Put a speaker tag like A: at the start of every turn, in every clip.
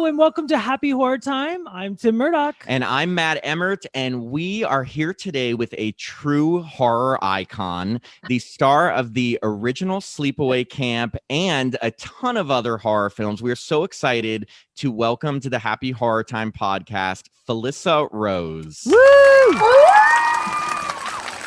A: and welcome to Happy Horror Time. I'm Tim Murdoch.
B: And I'm Matt Emmert, and we are here today with a true horror icon, the star of the original Sleepaway Camp and a ton of other horror films. We're so excited to welcome to the Happy Horror Time podcast, Felissa Rose.
A: Woo!
C: Oh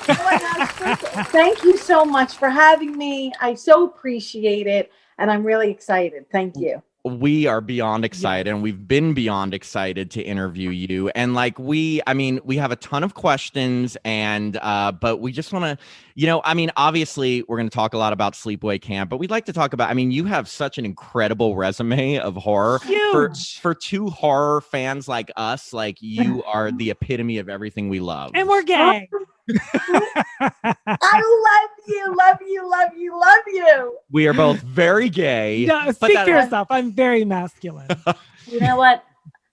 C: my gosh, thank you so much for having me. I so appreciate it, and I'm really excited. Thank you.
B: We are beyond excited, and we've been beyond excited to interview you. And we have a ton of questions, and but we just want to, obviously we're going to talk a lot about Sleepaway Camp, but we'd like to talk about, you have such an incredible resume of horror.
A: Huge.
B: For two horror fans like us, you are the epitome of everything we love.
A: And we're gay.
C: I love you.
B: We are both very gay.
A: No, speak for yourself. I'm very masculine.
C: You know what?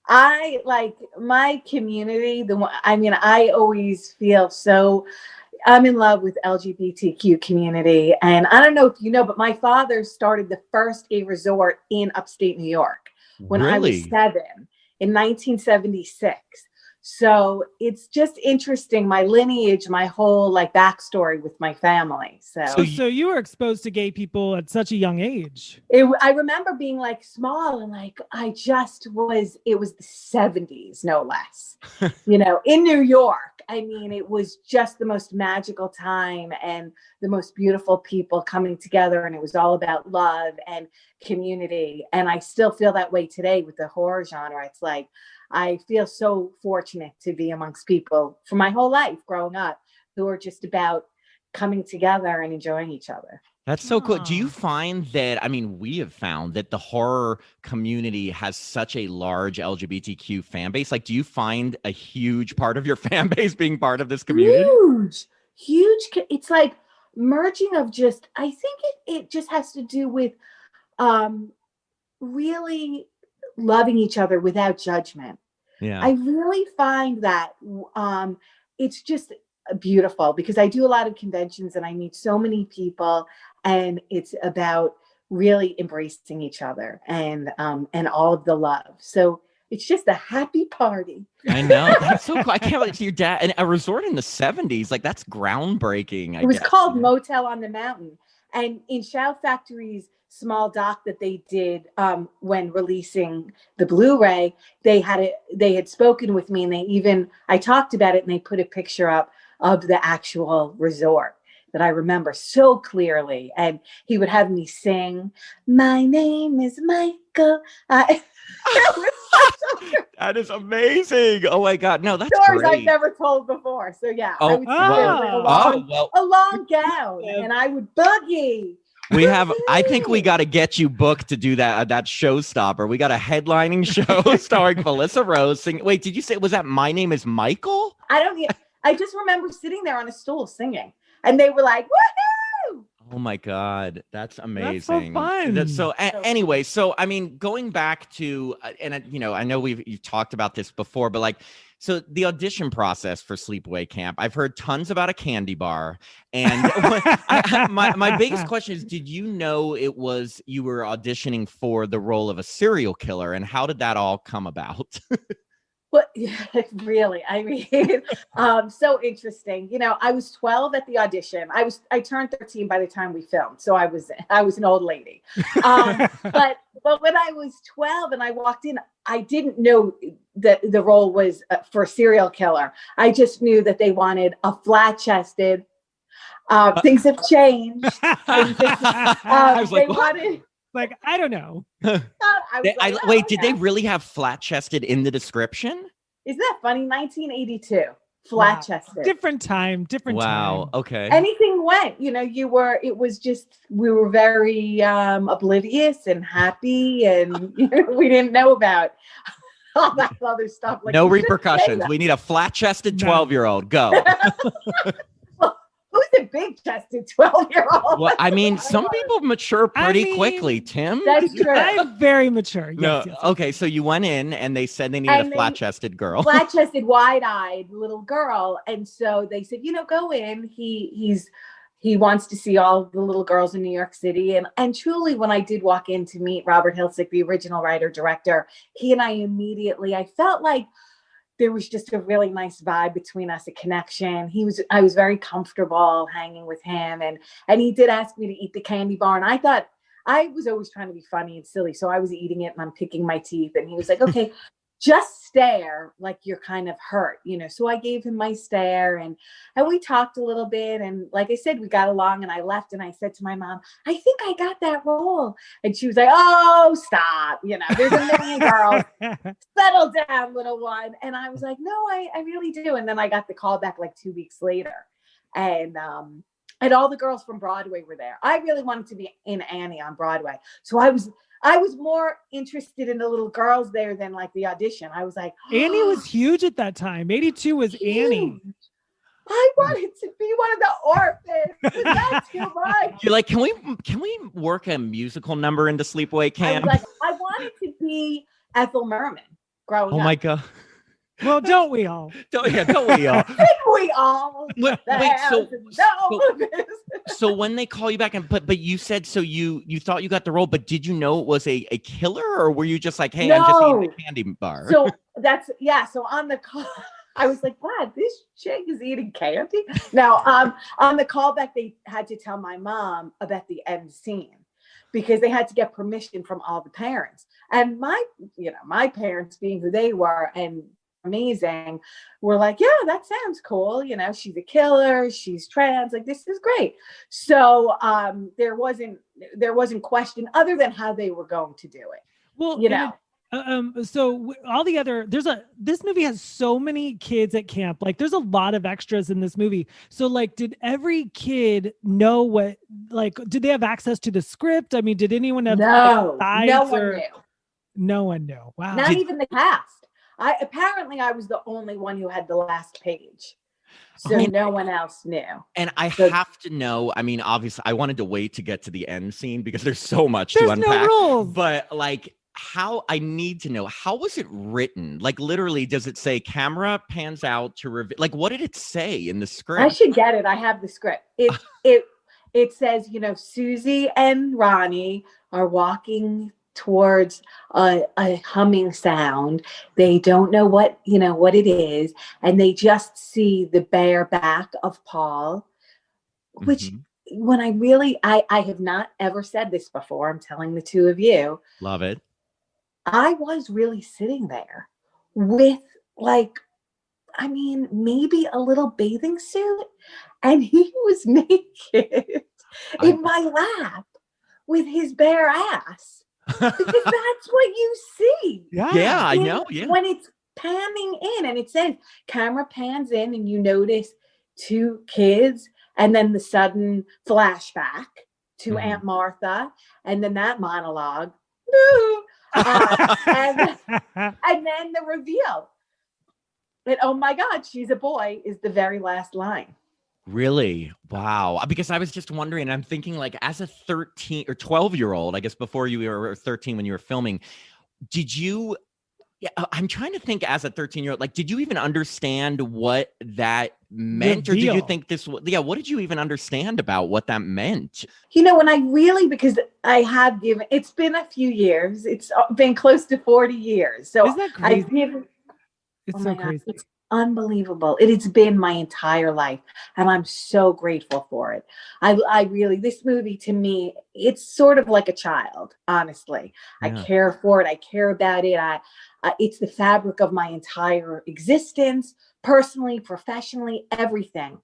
C: I like my community. I always feel so. I'm in love with LGBTQ community, and I don't know if you know, but my father started the first gay resort in upstate New York when I was 7 in 1976. So it's just interesting, my lineage, my whole
A: backstory with my family. So you were exposed to gay people at such a young age.
C: I remember being small and it was the 70s, no less, in New York. It was just the most magical time and the most beautiful people coming together. And it was all about love and community. And I still feel that way today with the horror genre. It's I feel so fortunate to be amongst people for my whole life growing up who are just about coming together and enjoying each other.
B: That's so cool. Do you find that, we have found that the horror community has such a large LGBTQ fan base. Do you find a huge part of your fan base being part of this community?
C: Huge. It's merging of I think it just has to do with really loving each other without judgment.
B: Yeah.
C: I really find that it's just beautiful because I do a lot of conventions and I meet so many people, and it's about really embracing each other and all of the love. So it's just a happy party.
B: I know. That's so cool. I can't wait to your dad and a resort in the 70s. That's groundbreaking.
C: It was called Motel on the Mountain. And in Shout Factory's small doc that they did when releasing the Blu-ray, they had spoken with me, and I talked about it, and they put a picture up of the actual resort that I remember so clearly. And he would have me sing, "My name is Michael."
B: That is amazing. Oh my God. No, that's
C: stories
B: great.
C: I've never told before. So yeah,
B: I would
C: a long gown, and I would boogie.
B: I think we got to get you booked to do that showstopper. We got a headlining show starring Felissa Rose singing. Wait, did you say, was that My Name is Michael?
C: I just remember sitting there on a stool singing, and they were like, "Woohoo!"
B: Oh my God, that's amazing.
A: That's so fun.
B: Anyway, going back to, and I know you've talked about this before, but so the audition process for Sleepaway Camp, I've heard tons about a candy bar. And my biggest question is, did you know you were auditioning for the role of a serial killer, and how did that all come about?
C: But really, so interesting. I was 12 at the audition. I turned 13 by the time we filmed, so I was an old lady. But when I was 12 and I walked in, I didn't know that the role was for a serial killer. I just knew that they wanted a flat-chested. Things have changed.
B: I was
A: I don't know.
B: Wait, did they really have flat-chested in the description?
C: Isn't that funny? 1982, flat-chested.
A: Wow. Different time.
B: Wow. Okay.
C: Anything went. We were very oblivious and happy, and we didn't know about all that other stuff.
B: No repercussions. We need a flat-chested 12-year-old. Go.
C: Who's a big-chested 12-year-old?
B: Well, some people mature pretty quickly, Tim.
C: That's true.
A: I'm very mature. Yes.
B: Okay, so you went in and they said they needed a flat-chested girl.
C: Flat-chested, wide-eyed little girl. And so they said, go in. He's he wants to see all the little girls in New York City. And truly, when I did walk in to meet Robert Hiltzik, the original writer director, he and I felt like there was just a really nice vibe between us, a connection. I was very comfortable hanging with him. And he did ask me to eat the candy bar. And I thought, I was always trying to be funny and silly. So I was eating it and I'm picking my teeth. And he was like, okay, just stare like you're kind of hurt, So I gave him my stare and we talked a little bit. And like I said, we got along and I left and I said to my mom, I think I got that role. And she was like, oh, stop. There's a million girls. Settle down, little one. And I was like, no, I really do. And then I got the call back like 2 weeks later. And all the girls from Broadway were there. I really wanted to be in Annie on Broadway. So I was more interested in the little girls there than like the audition. I was like,
A: Annie was huge at that time. 82 was huge. Annie.
C: I wanted to be one of the orphans. Was that too much?
B: You're like, can we work a musical number into Sleepaway Camp?
C: I was like, I wanted to be Ethel Merman growing up.
B: Oh my God.
A: Well, don't we all?
B: Don't we all?
C: Didn't we all?
B: Wait, so when they call you back but you said, so you thought you got the role, but did you know it was a killer, or were you just like, hey, I'm just eating a candy bar?
C: So so on the call, I was like, wow, this chick is eating candy. Now, on the callback, they had to tell my mom about the end scene because they had to get permission from all the parents. And my parents, being who they were and amazing, were like, yeah, that sounds cool. She's a killer, she's trans, like this is great. So there wasn't question other than how they were going to do it.
A: Well, so all the other, this movie has so many kids at camp. Like there's a lot of extras in this movie. So like, did every kid know did they have access to the script? I mean, did anyone have
C: no one knew.
A: No one knew. Wow.
C: Not even the cast. I was the only one who had the last page. So no one else knew.
B: And I have to know, I mean, obviously I wanted to wait to get to the end scene because there's so much to unpack.
A: No rules.
B: But like, I need to know, how was it written? Like literally, does it say camera pans out to reveal? Like, what did it say in the script?
C: I should get it. I have the script. It says, Susie and Ronnie are walking towards a humming sound. They don't know what it is, and they just see the bare back of Paul, which when I have not ever said this before. I'm telling the two of you.
B: Love it.
C: I was really sitting there with maybe a little bathing suit, and he was naked in my lap with his bare ass. Because that's what you see.
B: Yeah, I know. Yeah.
C: When it's panning in and it says camera pans in and you notice two kids and then the sudden flashback to Aunt Martha and then that monologue. And then the reveal that, oh my God, she's a boy is the very last line.
B: Really? Wow. Because I was just wondering, I'm thinking like as a 13 or 12-year-old, I guess before you were 13 when you were filming, I'm trying to think as a 13-year-old, like, did you even understand what that meant? Or did you think what did you even understand about what that meant?
C: Because I have given, it's been a few years. It's been close to 40 years. So
A: isn't that crazy? It's so crazy.
C: It's unbelievable. It has been my entire life, and I'm so grateful for it. I really, this movie to me, it's sort of like a child, honestly. Yeah. I care for it. I care about it. It's the fabric of my entire existence, personally, professionally, everything.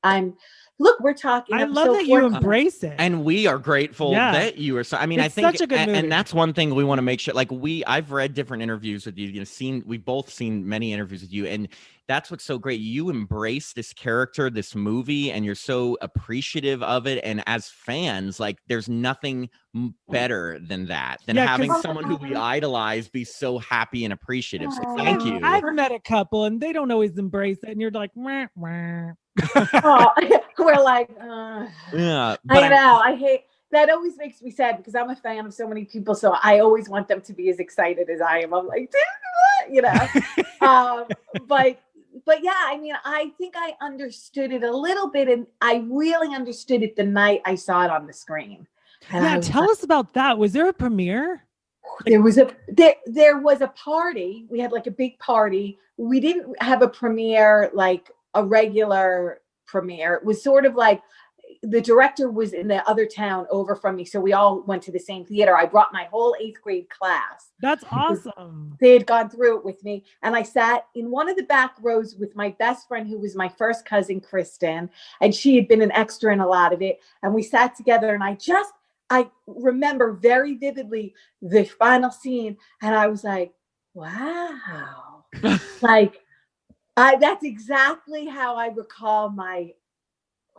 C: We're talking.
A: I love that you embrace it.
B: And we are grateful that you are. I mean, I think
A: such a good movie.
B: And that's one thing we want to make sure, like I've read different interviews with you, we've both seen many interviews with you, and that's what's so great. You embrace this character, this movie, and you're so appreciative of it. And as fans, like there's nothing better than that, than having someone who we idolize be so happy and appruritive. So thank you.
A: I've met a couple and they don't always embrace it. And you're like, wah, wah.
C: We're like,
B: yeah.
C: I know. I hate that. Always makes me sad because I'm a fan of so many people. So I always want them to be as excited as I am. I'm like, but but yeah, I mean, I think I understood it a little bit, and I really understood it the night I saw it on the screen. And
A: Yeah, tell us about that. Was there a premiere?
C: There was a party. We had like a big party. We didn't have a premiere, like a regular premiere. It was sort of like the director was in the other town over from me, so we all went to the same theater. I brought my whole 8th grade class.
A: That's awesome.
C: They had gone through it with me, and I sat in one of the back rows with my best friend, who was my first cousin, Kristen, and she had been an extra in a lot of it. And we sat together, and I remember very vividly the final scene, and I was like, wow. Like, that's exactly how I recall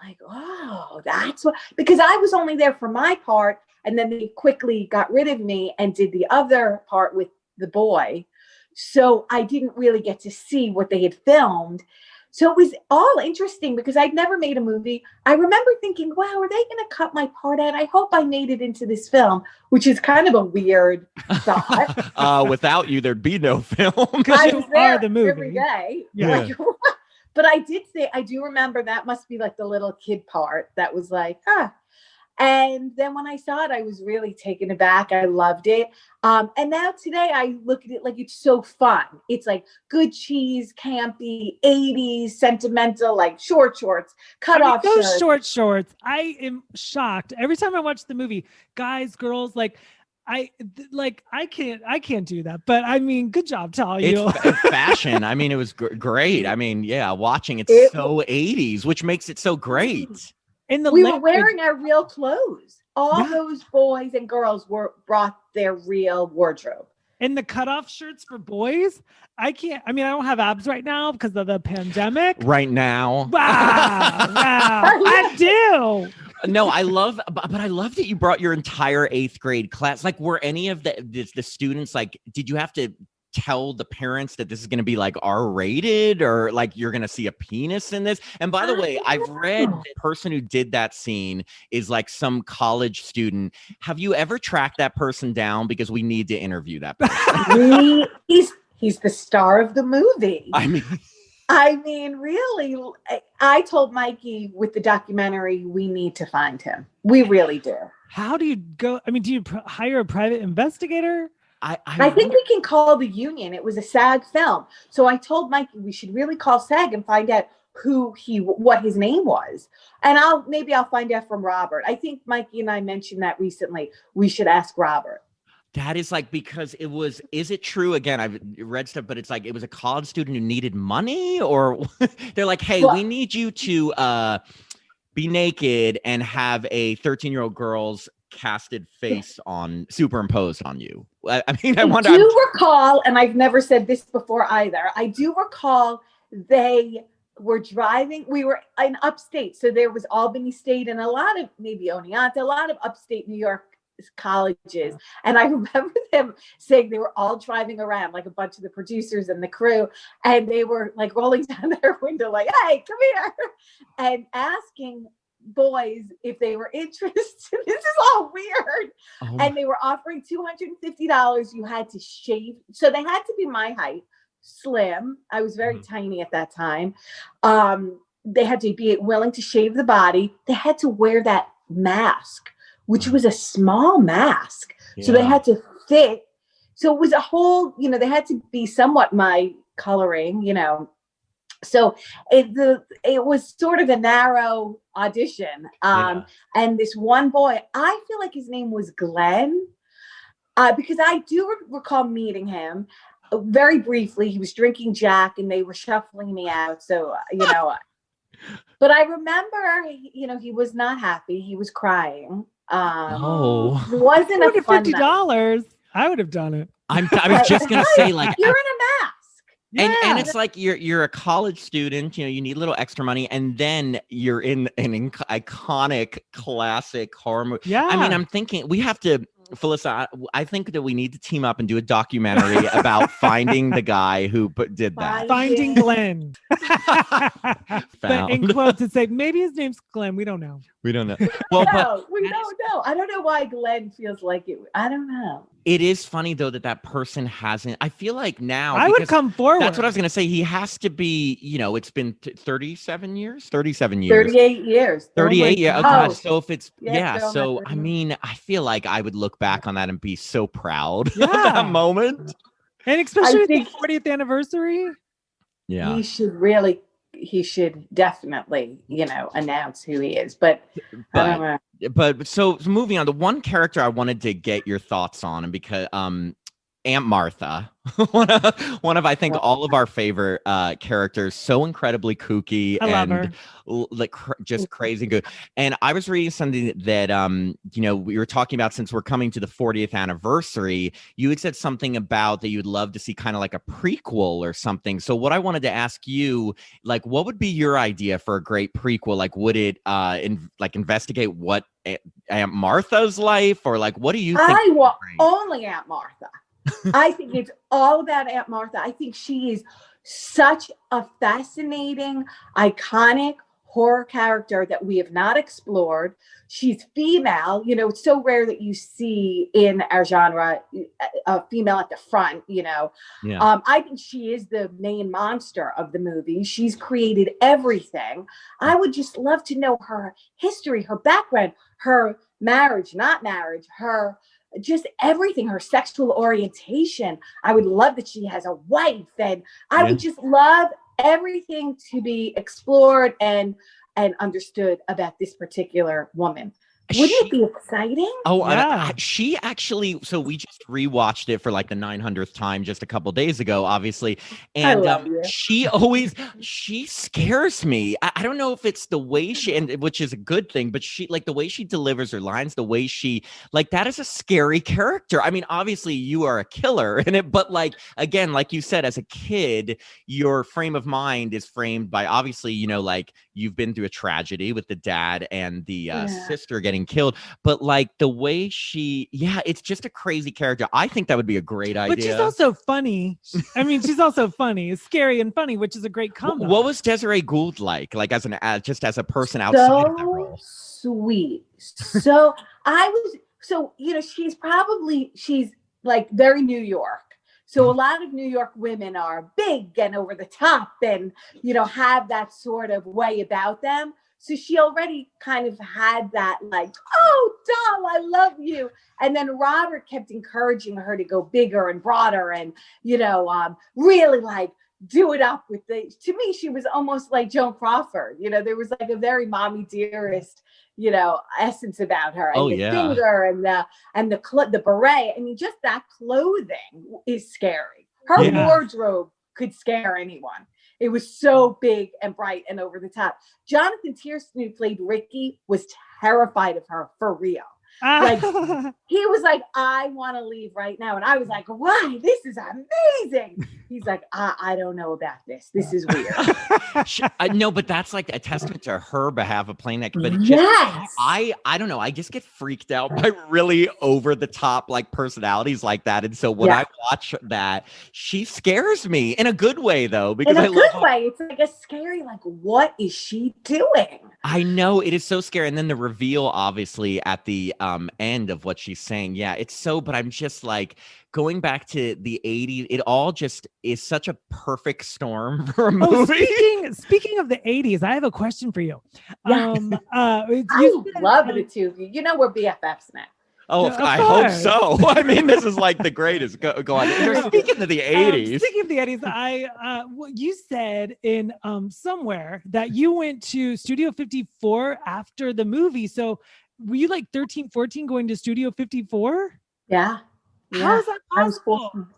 C: like, oh, that's what, because I was only there for my part, and then they quickly got rid of me and did the other part with the boy. So I didn't really get to see what they had filmed. So it was all interesting because I'd never made a movie. I remember thinking, wow, are they going to cut my part out? I hope I made it into this film, which is kind of a weird thought.
B: Without you, there'd be no film.
A: Because you are the movie.
C: Every day.
B: Yeah.
C: Like, but I do remember that must be like the little kid part that was like, And then when I saw it, I was really taken aback. I loved it. And now today I look at it like it's so fun. It's like good cheese, campy, 80s, sentimental, like shorts, cut off
A: those shorts. I am shocked every time I watch the movie. Guys, girls, I can't do that. But I mean, good job, Talia.
B: It's fashion. I mean, it was great. I mean, yeah, watching it's so 80s, which makes it so great.
C: We were wearing our real clothes. All those boys and girls brought their real wardrobe.
A: And the cutoff shirts for boys, I don't have abs right now because of the pandemic.
B: Right now.
A: Wow. I do.
B: No, I love that you brought your entire 8th grade class. Like, were any of the students, like, did you have to tell the parents that this is going to be like R-rated, or like you're going to see a penis in this? And by the way, I've read the person who did that scene is like some college student. Have you ever tracked that person down? Because we need to interview that person.
C: He's the star of the movie.
B: I mean,
C: really, I told Mikey with the documentary, we need to find him. We really do.
A: How do you go? I mean, do you hire a private investigator?
C: I think we can call the union. It was a SAG film. So I told Mikey we should really call SAG and find out what his name was. And I'll find out from Robert. I think Mikey and I mentioned that recently. We should ask Robert.
B: That is like, because is it true? Again, I've read stuff, but it's like, it was a college student who needed money, or they're like, hey, we need you to be naked and have a 13-year-old girl's casted face superimposed on you. I wonder.
C: I do recall, and I've never said this before either, I do recall they were driving. We were in upstate, so there was Albany State and a lot of maybe Oneonta, a lot of upstate New York colleges. And I remember them saying they were all driving around, like a bunch of the producers and the crew, and they were like rolling down their window like, hey, come here, and asking boys if they were interested. This is all weird. And they were offering $250. You had to shave, so they had to be my height, slim. I was very tiny at that time. They had to be willing to shave the body. They had to wear that mask, which was a small mask. So they had to fit. So it was a whole, they had to be somewhat my coloring, So it was sort of a narrow audition. And this one boy, I feel like his name was Glenn, because I do recall meeting him very briefly. He was drinking Jack and they were shuffling me out. So, but I remember, he was not happy. He was crying. It wasn't a fun
A: $50. I would have done it.
B: I was just going to say, like,
C: you're in a mask.
B: And it's like you're a college student, you need a little extra money, and then you're in an iconic classic horror movie.
A: Yeah.
B: I mean, I'm thinking we have to, Felissa, I think that we need to team up and do a documentary about finding the guy who did that.
A: Finding Glenn. But in quotes, it say maybe his name's Glenn. We don't know.
B: We don't know.
C: Well, we don't know. I don't know why Glenn feels like it. I don't know.
B: It is funny though that person hasn't. I feel like now
A: I would come forward.
B: That's what I was gonna say. He has to be. It's been 37 years.
C: 38 years.
B: 38 years. Oh
C: God.
B: gosh. So if it's
C: Yeah,
B: so I mean, I feel like I would look back on that and be so proud of
A: Yeah.
B: that moment.
A: And especially with the 40th anniversary.
B: Yeah.
C: He should definitely, announce who he is. But I don't know.
B: But so moving on, the one character I wanted to get your thoughts on, and because Aunt Martha, one of I think all of our favorite characters, so incredibly kooky and just crazy good. And I was reading something that we were talking about, since we're coming to the 40th anniversary. You had said something about that you'd love to see kind of like a prequel or something. So what I wanted to ask you, like, what would be your idea for a great prequel? Like, would it investigate what Aunt Martha's life, or like, what do you think?
C: I want only Aunt Martha. I think it's all about Aunt Martha. I think she is such a fascinating, iconic horror character that we have not explored. She's female. It's so rare that you see in our genre a female at the front,
B: Yeah.
C: I think she is the main monster of the movie. She's created everything. I would just love to know her history, her background, her marriage, not marriage, her just everything, her sexual orientation. I would love that she has a wife, and I would just love everything to be explored and understood about this particular woman. Wouldn't it be exciting?
B: Oh, yeah. She actually, so we just rewatched it for like the 900th time just a couple days ago, obviously. And she scares me. I don't know if it's the way which is a good thing, but she, like, the way she delivers her lines, the way she, like, that is a scary character. I mean, obviously you are a killer in it, but like, again, like you said, as a kid, your frame of mind is framed by, obviously, like, you've been through a tragedy with the dad and the sister getting killed, but like the way she, it's just a crazy character. I think that would be a great idea.
A: But she's also funny. I mean, she's also funny. It's scary and funny, which is a great combo.
B: What was Desiree Gould like as as a person outside of that role?
C: Sweet. So she's like very New York. So a lot of New York women are big and over the top and, have that sort of way about them. So she already kind of had that, like, oh, doll, I love you. And then Robert kept encouraging her to go bigger and broader and, really like do it up with to me, she was almost like Joan Crawford. There was like a very mommy dearest, essence about her. And the finger and the beret. I mean, just that clothing is scary. Her wardrobe could scare anyone. It was so big and bright and over the top. Jonathan Tiersten, who played Ricky, was terrified of her for real. Like, he was like, I want to leave right now. And I was like, why? This is amazing. He's like, I don't know about this. This is weird.
B: No, but that's like a testament to her behalf of playing that. But I don't know. I just get freaked out by really over the top like personalities like that. And so when I watch that, she scares me in a good way, though, because
C: in a good way. It's like a scary, like, what is she doing?
B: I know, it is so scary. And then the reveal, obviously, at the end of what she's saying. Yeah, it's so, but I'm just like, going back to the 80s, it all just is such a perfect storm for a movie.
A: Speaking of the 80s, I have a question for you.
C: I love it too. We're BFFs now.
B: Oh, I hope so. I mean, this is like the greatest. Go on. You're speaking of the 80s.
A: Speaking of the 80s, you said in somewhere that you went to Studio 54 after the movie. So were you like 13, 14 going to Studio 54?
C: Yeah.
A: How is that possible?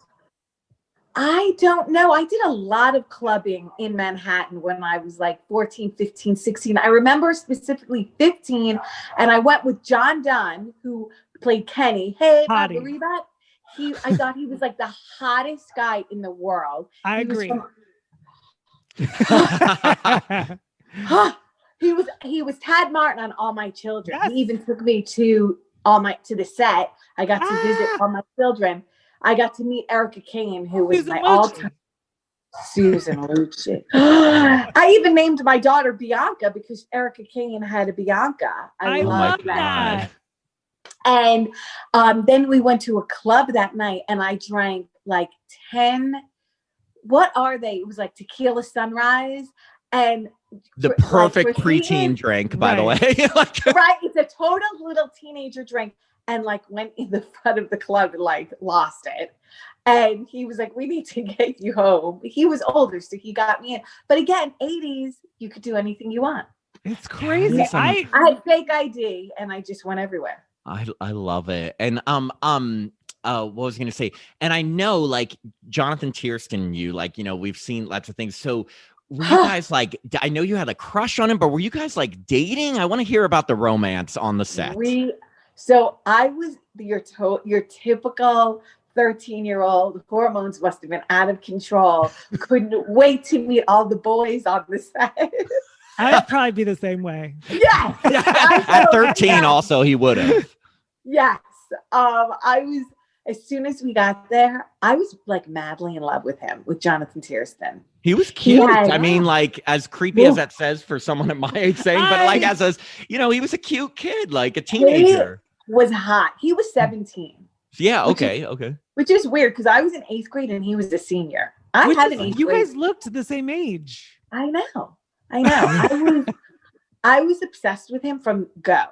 C: I don't know. I did a lot of clubbing in Manhattan when I was like 14, 15, 16. I remember specifically 15, and I went with John Dunn, who played Kenny. Hey, believe that? I thought he was like the hottest guy in the world.
A: I agree.
C: He was Tad Martin on All My Children.
A: Yes.
C: He even took me to the set. I got to visit All My Children. I got to meet Erica Kane, who was my all-time Susan Lucci. I even named my daughter Bianca because Erica Kane had a Bianca.
A: I love that.
C: And then we went to a club that night and I drank like 10, what are they? It was like tequila sunrise and
B: The perfect
C: like,
B: preteen drink, by the way. Like,
C: right. It's a total little teenager drink. And like went in the front of the club and like lost it. And he was like, we need to get you home. He was older, so he got me in. But again, 80s, you could do anything you want.
A: It's crazy.
B: Listen,
C: I had fake ID and I just went everywhere.
B: I love it. And what was I gonna say? And I know like Jonathan Tiersten, you like, you know, we've seen lots of things. So were you guys like, I know you had a crush on him, but were you guys like dating? I want to hear about the romance on the set.
C: So I was your typical 13-year-old. Hormones must have been out of control. Couldn't wait to meet all the boys on the set.
A: I'd probably be the same way.
C: Yes.
B: At 13 also he would have.
C: Yes. I was, as soon as we got there, I was like madly in love with him, with Jonathan Tiersten.
B: He was cute.
C: Yeah,
B: I mean, like as creepy as that says for someone at my age saying, but like as a, you know, he was a cute kid, like a teenager.
C: He was hot. He was 17.
B: Yeah. Okay.
C: Which is weird because I was in 8th grade and he was a senior. I had an 8th grade.
A: You guys looked the same age.
C: I know. I was obsessed with him from go.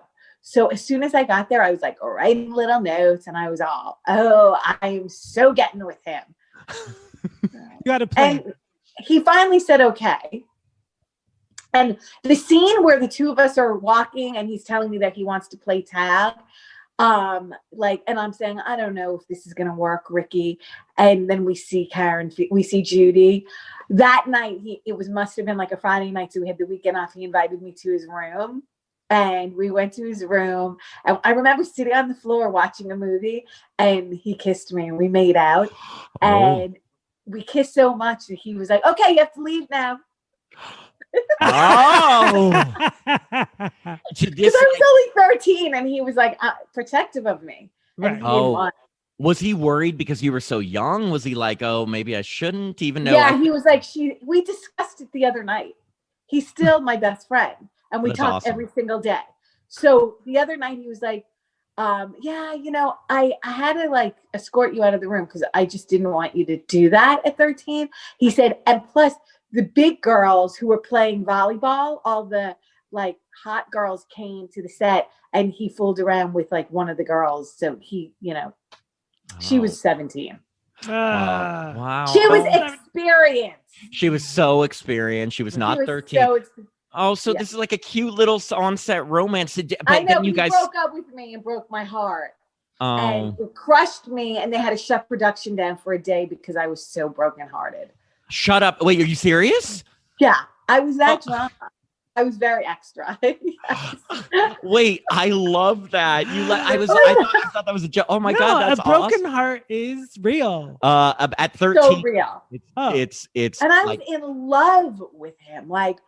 C: So as soon as I got there, I was like writing little notes and I was all, oh, I am so getting with him.
A: You got to play.
C: And he finally said, okay. And the scene where the two of us are walking and he's telling me that he wants to play tag, and I'm saying, I don't know if this is going to work, Ricky. And then we see we see Judy. That night, must have been like a Friday night. So we had the weekend off. He invited me to his room and we went to his room. And I remember sitting on the floor watching a movie and he kissed me and we made out. And we kissed so much that he was like, okay, you have to leave now.
B: Oh,
C: because I was only 13 and he was like protective of me.
A: Right.
B: Was he worried because you were so young? Was he like, oh, maybe I shouldn't even know?
C: Yeah, he was like, we discussed it the other night. He's still my best friend and we talk every single day. So the other night he was like, yeah, you know, I had to like escort you out of the room because I just didn't want you to do that at 13. He said, and plus the big girls who were playing volleyball, all the like hot girls came to the set and he fooled around with like one of the girls. So he, you know, she was 17.
B: Wow.
C: She was experienced.
B: She was so experienced. She was not 13. So this is like a cute little on-set romance. But
C: I know,
B: then you guys
C: broke up with me and broke my heart.
B: Oh.
C: And it crushed me and they had to shut production down for a day because I was so brokenhearted.
B: Shut up. Wait, are you serious?
C: Yeah, I was that drama. I was very extra. Yes.
B: Wait, I love that. I thought that was a joke. Oh my God, that's
A: a broken
B: awesome.
A: heart is real.
B: At 13,
C: so real.
B: It's
C: and I was in love with him. Like,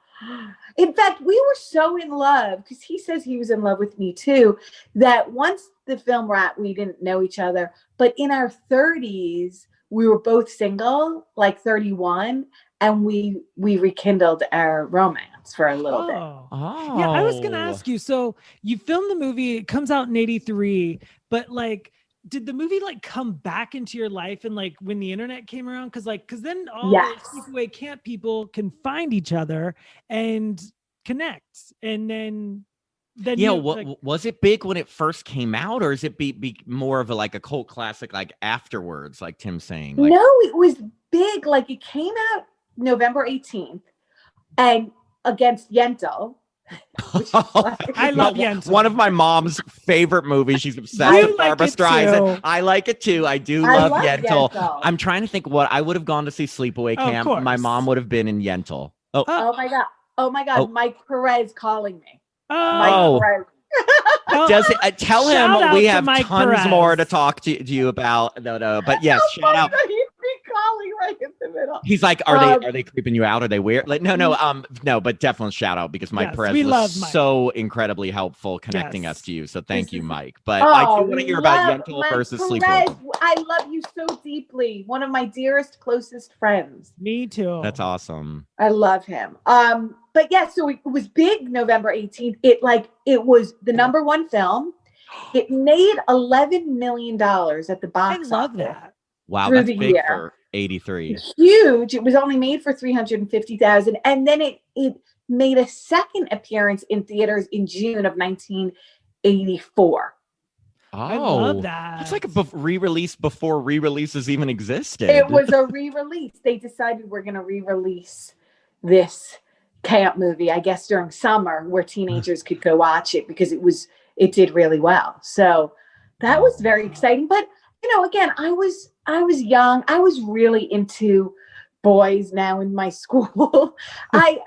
C: in fact, we were so in love because he says he was in love with me too. That once the film wrapped, we didn't know each other, but in our 30s, we were both single, like 31. And we rekindled our romance for a little bit.
B: Oh.
A: Yeah, I was going to ask you. So you filmed the movie, it comes out in 83, but like, did the movie like come back into your life and like when the internet came around? Cause then all the sleepaway camp people can find each other and connect. And then
B: yeah, was it big when it first came out, or is it be more of a cult classic like afterwards, like Tim's saying?
C: No, it was big. Like it came out November 18th and against Yentl.
A: I love Yentl.
B: One of my mom's favorite movies. She's obsessed with Barbra Streisand. I like it too. I love Yentl. I'm trying to think what I would have gone to see Sleepaway Camp. My mom would have been in Yentl.
C: Oh my God. Mike Perez calling me.
B: Oh.
C: Mike Perez.
B: Does it tell him we have tons
A: Perez.
B: more to talk to you about? No, but yes, shout out.
C: He'd be calling right in the middle.
B: He's like, are they creeping you out? Are they weird? Like, no, but definitely shout out because Mike Perez was so incredibly helpful connecting us to you. So thank you, Mike. But I do want to hear about Yentl versus Sleepaway.
C: I love you so deeply. One of my dearest, closest friends.
A: Me too.
B: That's awesome.
C: I love him. But yeah, so it was big November 18th. It was the number one film. It made $11 million at the
A: I
C: box
A: love
C: office
A: that.
B: Wow,
C: through
B: that's
C: the
B: big
C: year.
B: for 83.
C: Huge. It was only made for 350,000, and then it made a second appearance in theaters in June of 1984.
A: I love
B: Oh,
A: that.
B: that's like a re-release before re-releases even existed.
C: It was a re-release. They decided we're going to re-release this camp movie, I guess, during summer where teenagers could go watch it because it did really well. So that was very exciting. But again, I was young. I was really into boys now in my school. I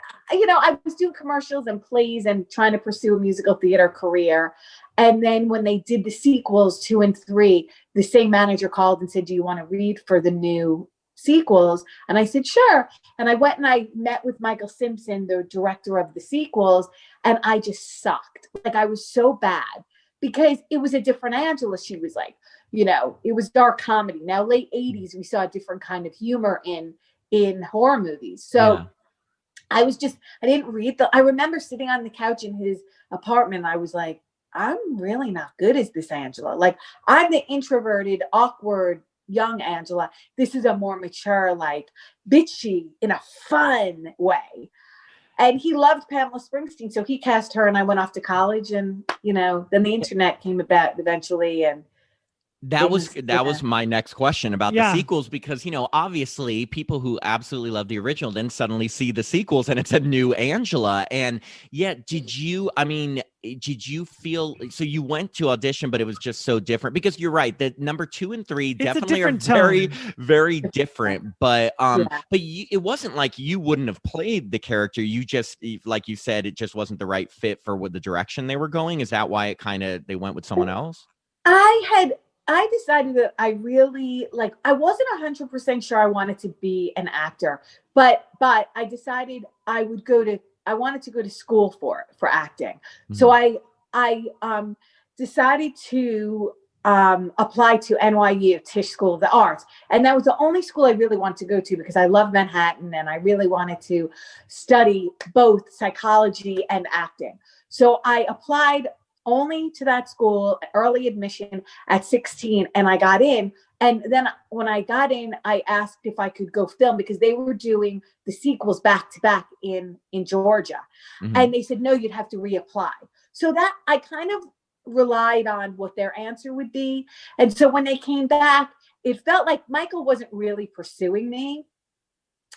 C: was doing commercials and plays and trying to pursue a musical theater career. And then when they did the sequels 2 and 3, the same manager called and said, "Do you want to read for the new sequels?" And I said, "Sure." And I went and I met with Michael Simpson, the director of the sequels, and I just sucked. Like, I was so bad because it was a different Angela. She was like, it was dark comedy. Now, late 80s, we saw a different kind of humor in horror movies. So
B: Yeah.
C: I didn't read I remember sitting on the couch in his apartment. I was like, I'm really not good as this Angela. Like, I'm the introverted, awkward, young Angela. This is a more mature, like, bitchy in a fun way. And he loved Pamela Springsteen, so he cast her, and I went off to college, and then the internet came about eventually, and
B: That was my next question about the
A: Yeah.
B: sequels, because obviously people who absolutely love the original then suddenly see the sequels and it's a new Angela. And yet, did you feel so you went to audition, but it was just so different? Because you're right, that number 2 and 3 definitely are very, very different. But it wasn't like you wouldn't have played the character. You just, like you said, it just wasn't the right fit for what the direction they were going. Is that why they went with someone else?
C: I decided that I really I wasn't 100% sure I wanted to be an actor, but I decided I wanted to go to school for acting. Mm-hmm. So I decided to apply to NYU Tisch School of the Arts. And that was the only school I really wanted to go to because I love Manhattan and I really wanted to study both psychology and acting. So I applied only to that school, early admission at 16, and I got in. And then when I got in, I asked if I could go film because they were doing the sequels back to back in Georgia. Mm-hmm. And they said, no, you'd have to reapply. So that I kind of relied on what their answer would be. And so when they came back, it felt like Michael wasn't really pursuing me.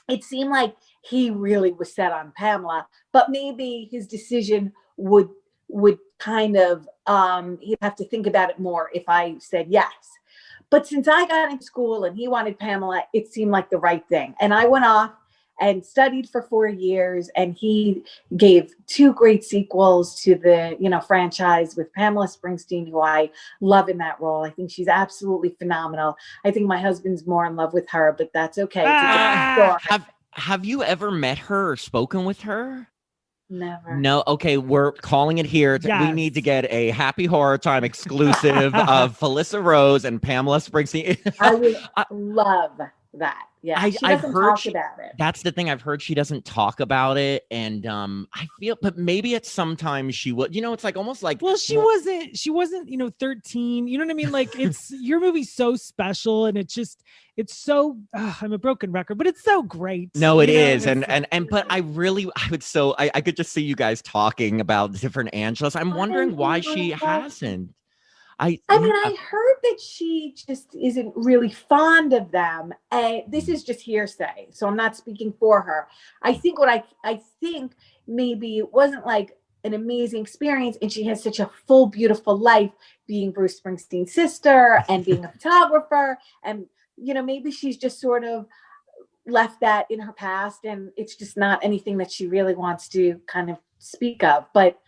C: It seemed like he really was set on Pamela, but maybe his decision would kind of, he'd have to think about it more if I said yes. But since I got in school and he wanted Pamela, it seemed like the right thing. And I went off and studied for 4 years, and he gave 2 great sequels to the, franchise with Pamela Springsteen, who I love in that role. I think she's absolutely phenomenal. I think my husband's more in love with her, but that's okay. It's a different story.
B: Have you ever met her or spoken with her?
C: Never.
B: No. Okay. We're calling it here. Yes. We need to get a Happy Horror Time exclusive of Felissa Rose and Pamela Springsteen.
C: I would love that. Yeah. She doesn't talk about it.
B: That's the thing. I've heard she doesn't talk about it. And I feel, but maybe at some time she would, it's like almost like,
A: well, she wasn't, 13. You know what I mean? Like, it's your movie's so special, and it's so, I'm a broken record, but it's so great.
B: No, it is. But I could just see you guys talking about different Angelas. I'm wondering why she hasn't.
C: I heard that she just isn't really fond of them. This is just hearsay, so I'm not speaking for her. I think I think maybe it wasn't like an amazing experience, and she has such a full, beautiful life being Bruce Springsteen's sister and being a photographer, and maybe she's just sort of left that in her past, and it's just not anything that she really wants to kind of speak of. But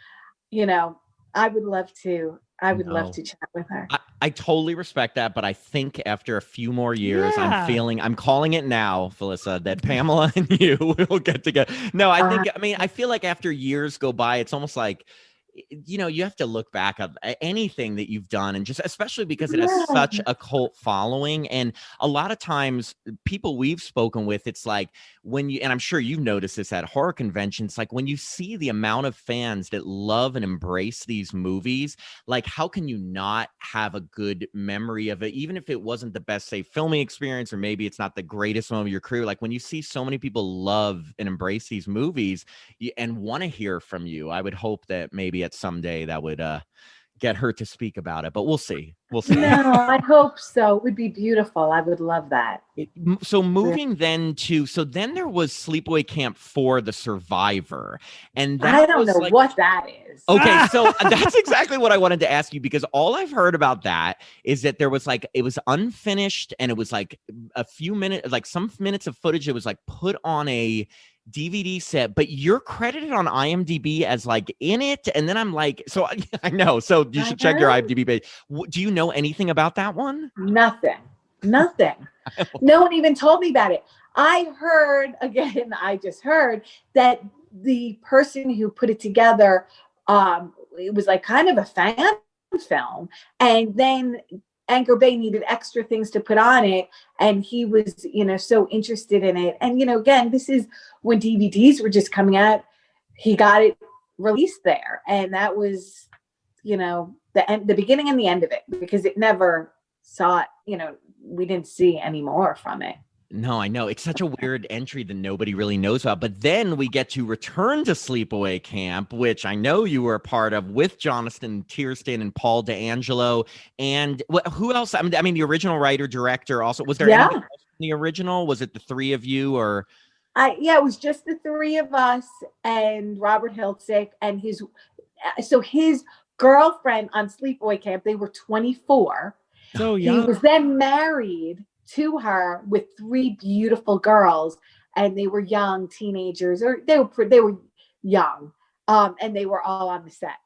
C: I would love to chat with her.
B: I totally respect that, but I think after a few more years, I'm calling it now, Felissa, that Pamela and you will get together. No, I feel like after years go by, it's almost like you know, you have to look back at anything that you've done, and just especially because it has such a cult following. And a lot of times people we've spoken with, it's like when you, and I'm sure you've noticed this at horror conventions, like when you see the amount of fans that love and embrace these movies, like how can you not have a good memory of it, even if it wasn't the best, say, filming experience, or maybe it's not the greatest moment of your career. Like when you see so many people love and embrace these movies and want to hear from you, I would hope that maybe at someday that would get her to speak about it, but we'll see. We'll see.
C: No, I hope so. It would be beautiful. I would love that.
B: So moving then to, so then there was Sleepaway Camp for the Survivor, and that
C: I don't
B: was
C: know
B: like,
C: what that is.
B: okay, so that's exactly what I wanted to ask you, because all I've heard about that is that there was like, it was unfinished, and it was like a few minutes, like some minutes of footage. It was like put on a DVD set, but you're credited on IMDb as like in it. And then I'm like, so I know, so you should check your IMDb page. Do you know anything about that one?
C: Nothing. No one even told me about it. I just heard that the person who put it together, it was like kind of a fan film, and then Anchor Bay needed extra things to put on it, and he was, so interested in it. And again, this is when DVDs were just coming out. He got it released there, and that was, the beginning and the end of it, because it never saw it. We didn't see any more from it.
B: No, I know. It's such a weird entry that nobody really knows about. But then we get to Return to Sleepaway Camp, which I know you were a part of, with Jonathan Tiersten and Paul D'Angelo. And who else? I mean, the original writer, director also. Was there anything else in the original? Was it the three of you, or?
C: It was just the three of us and Robert Hiltzik and his girlfriend on Sleepaway Camp. They were 24.
A: So young.
C: He was then married to her with three beautiful girls, and they were young teenagers, or they were young, and they were all on the set.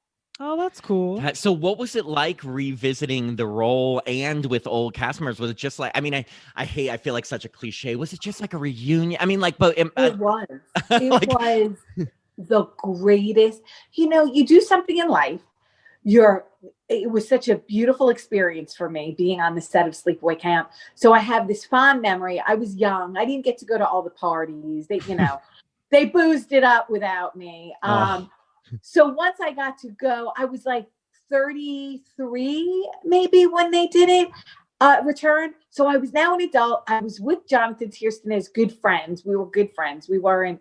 A: Oh, that's cool.
B: So what was it like revisiting the role and with old cast members? Was it just like, I mean, I feel like such a cliche. Was it just like a reunion? I mean, like, but
C: it was was the greatest. You do something in life. It was such a beautiful experience for me being on the set of Sleepaway Camp. So I have this fond memory. I was young. I didn't get to go to all the parties. They, they boozed it up without me. So once I got to go, I was like 33 maybe when they did it. Return. So I was now an adult. I was with Jonathan Tiersten as good friends. We were good friends. We weren't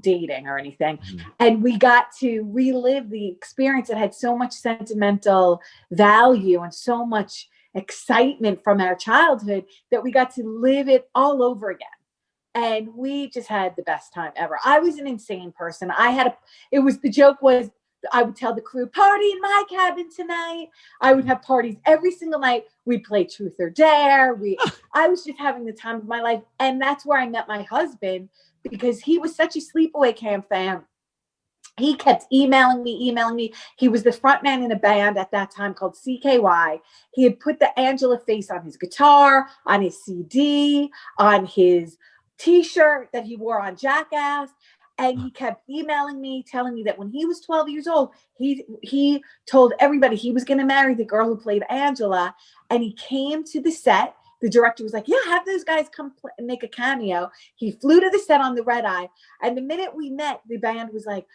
C: dating or anything. Mm-hmm. And we got to relive the experience. It had so much sentimental value and so much excitement from our childhood that we got to live it all over again. And we just had the best time ever. I was an insane person. The joke was, I would tell the crew, party in my cabin tonight. I would have parties every single night. We'd play Truth or Dare. I was just having the time of my life. And that's where I met my husband, because he was such a Sleepaway Camp fan. He kept emailing me. He was the front man in a band at that time called CKY. He had put the Angela face on his guitar, on his CD, on his T-shirt that he wore on Jackass. And he kept emailing me, telling me that when he was 12 years old, he told everybody he was going to marry the girl who played Angela. And he came to the set. The director was like, yeah, have those guys come and make a cameo. He flew to the set on the red eye. And the minute we met, the band was like,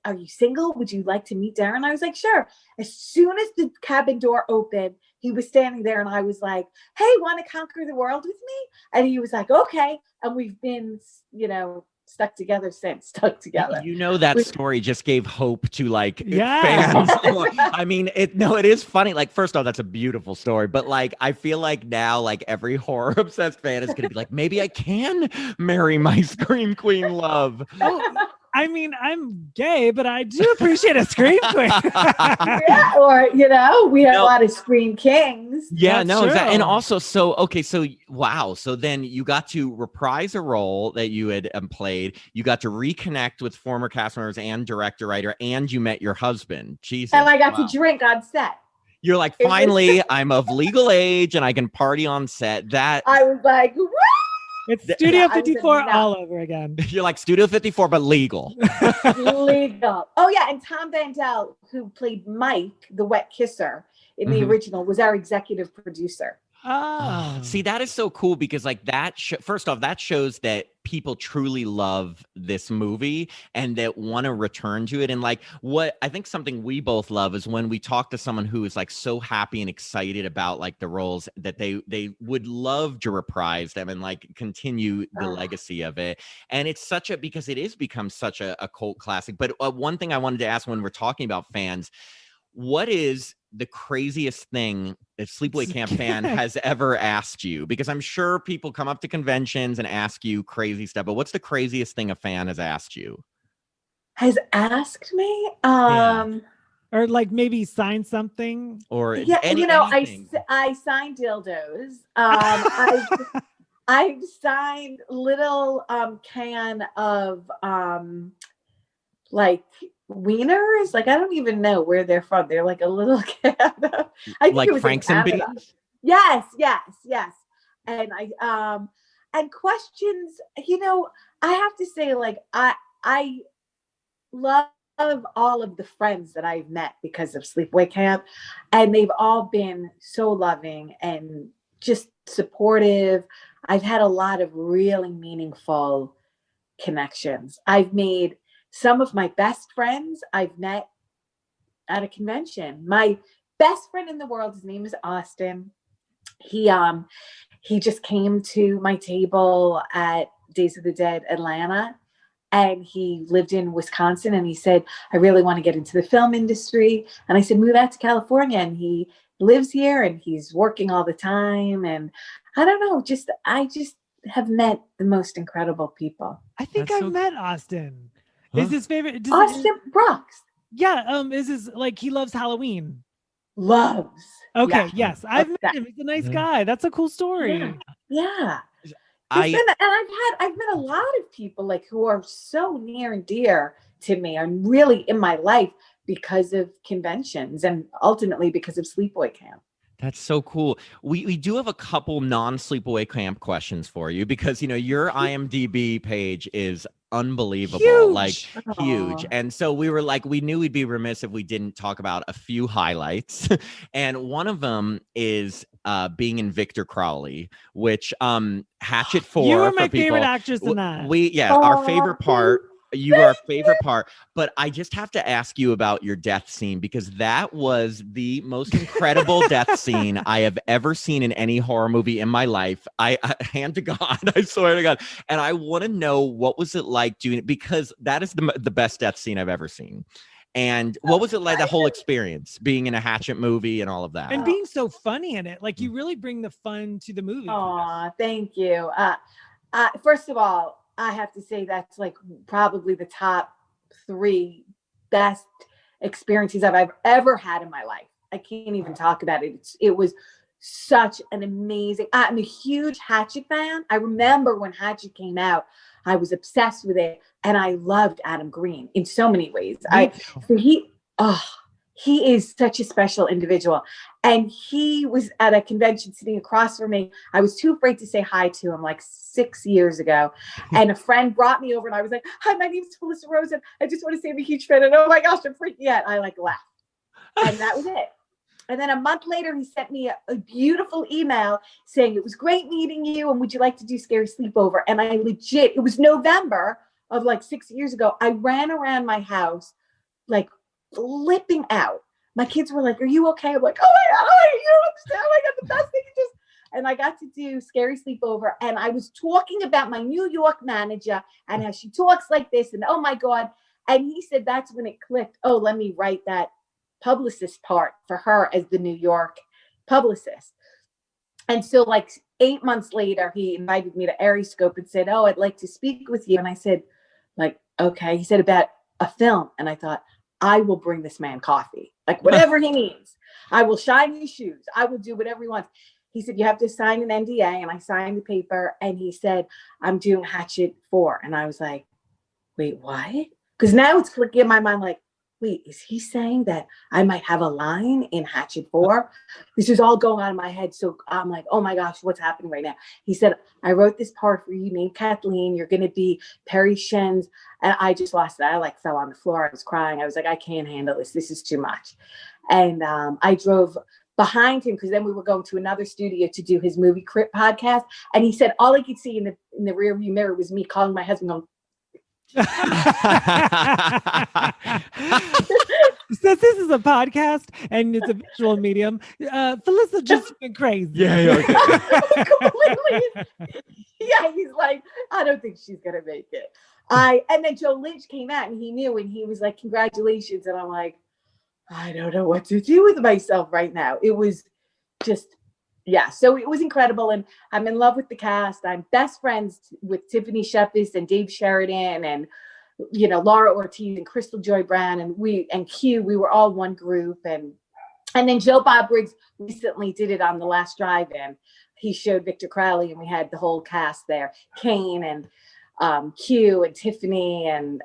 C: are you single? Would you like to meet Darren? I was like, sure. As soon as the cabin door opened, he was standing there, and I was like, hey, want to conquer the world with me? And he was like, okay. And we've been, stuck together since.
B: That story just gave hope to fans. I mean, it is funny. Like, first off, that's a beautiful story, but I feel like now, every horror obsessed fan is going to be like, maybe I can marry my Scream Queen love.
A: I mean, I'm gay, but I do appreciate a Scream Queen.
C: Yeah, or we have a lot of Scream Kings.
B: Yeah, exactly. And also, wow. So then you got to reprise a role that you had played. You got to reconnect with former cast members and director, writer, and you met your husband. Jesus.
C: And I got to drink on set.
B: You're like, finally, I'm of legal age and I can party on set. That
C: I was like, woo!
A: It's Studio
C: I was a
A: 54
C: nut.
A: all over again.
B: You're like Studio 54, but legal.
C: Legal. Oh yeah, and Tom Vandell, who played Mike, the wet kisser in the
B: Mhm.
C: original, was our executive producer.
A: Oh,
B: See, that is so cool because like that first off, that shows that people truly love this movie and that want to return to it. And like what I think something we both love is when we talk to someone who is like so happy and excited about like the roles that they would love to reprise them and like continue the legacy of it. And it's such a because it is become such a cult classic. But one thing I wanted to ask when we're talking about fans, what is the craziest thing a Sleepaway Camp fan has ever asked you? Because I'm sure people come up to conventions and ask you crazy stuff, but what's the craziest thing a fan has asked you?
C: Has asked me.
B: Yeah.
A: or like maybe sign something.
B: Or
C: Yeah,
B: anything.
C: I signed dildos. I've signed little can of like wieners. Like I don't even know where they're from. They're like a little can of, I think
B: Like
C: it was in
B: Franks and
C: Canada.
B: Beans?
C: Yes. And and questions, I have to say, like, I love all of the friends that I've met because of Sleepaway Camp, and they've all been so loving and just supportive. I've had a lot of really meaningful connections. I've made some of my best friends I've met at a convention. My best friend in the world, his name is Austin. He just came to my table at Days of the Dead Atlanta, and he lived in Wisconsin, and he said, I really want to get into the film industry. And I said, move out to California. And he lives here and he's working all the time. And I don't know, I just have met the most incredible people.
A: I think
B: That's
A: I've
B: so-
A: met Austin.
B: Huh?
A: Is his favorite?
C: Austin Brooks
A: Yeah. Is his like he loves Halloween?
C: loves.
A: Okay.
C: Yeah.
A: Yes, I've met
C: Obsessed.
A: him. He's a nice
B: Yeah.
A: guy. That's a cool story.
C: Yeah.
B: I
C: I've met a lot of people like who are so near and dear to me and really in my life because of conventions and ultimately because of Sleepaway Camp.
B: That's so cool. We do have a couple non-Sleepaway Camp questions for you because your IMDb page is unbelievable,
A: Huge.
B: like huge.
C: Aw.
B: And so we knew we'd be remiss if we didn't talk about a few highlights. And one of them is being in Victor Crowley, which Hatchet 4
A: You were
B: for
A: my
B: people.
A: favorite actress in that.
B: Our favorite
C: Aw,
B: part. You were our favorite part, but I just have to ask you about your death scene because that was the most incredible death scene I have ever seen in any horror movie in my life. I hand to God, I swear to God. And I want to know, what was it like doing it? Because that is the best death scene I've ever seen. And what was it like, the whole experience, being in a Hatchet movie and all of that?
A: And being so funny in it. Like you really bring the fun to the movie.
C: Aw, thank you. First of all, I have to say that's like probably the top 3 best experiences I've ever had in my life. I can't even talk about it. It was such an amazing. I'm a huge Hatchet fan. I remember when Hatchet came out, I was obsessed with it, and I loved Adam Green in so many ways. He is such a special individual. And he was at a convention sitting across from me. I was too afraid to say hi to him like 6 years ago. And a friend brought me over and I was like, hi, my name is Felissa Rosen. I just want to say I'm a huge fan. And oh my gosh, I'm freaking out. I like laughed. And that was it. And then a month later, he sent me a beautiful email saying, it was great meeting you. And would you like to do Scary Sleepover? And it was November of like 6 years ago. I ran around my house like flipping out. My kids were like, are you okay? I'm like, oh my God, you don't understand. I got the best thing. And I got to do Scary Sleepover. And I was talking about my New York manager and how she talks like this. And oh my God. And he said, that's when it clicked. Oh, let me write that publicist part for her as the New York publicist. And so like 8 months later, he invited me to Ariscope and said, oh, I'd like to speak with you. And I said, like, okay. He said, about a film. And I thought, I will bring this man coffee, like whatever he needs. I will shine his shoes. I will do whatever he wants. He said, you have to sign an NDA. And I signed the paper. And he said, I'm doing Hatchet 4. And I was like, wait, what? Because now it's clicking in my mind, like, wait, is he saying that I might have a line in Hatchet 4? This is all going on in my head. So I'm like, oh my gosh, what's happening right now? He said, I wrote this part for you named Kathleen. You're going to be Perry Shen's. And I just lost it. I like fell on the floor. I was crying. I was like, I can't handle this. This is too much. And I drove behind him because then we were going to another studio to do his movie Crypt podcast. And he said all I could see in the rear view mirror was me calling my husband going,
A: since this is a podcast and it's a visual medium, Felissa just went crazy.
B: Yeah.
C: Yeah, he's like, I don't think she's gonna make it. And then Joe Lynch came out and he knew and he was like, congratulations. And I'm like, I don't know what to do with myself right now. It was just, yeah. So it was incredible. And I'm in love with the cast. I'm best friends with Tiffany Shepis and Dave Sheridan and, you know, Laura Ortiz and Crystal Joy Brown and Q, we were all one group. And then Joe Bob Briggs recently did it on The Last Drive-In. He showed Victor Crowley and we had the whole cast there, Kane and Q and Tiffany and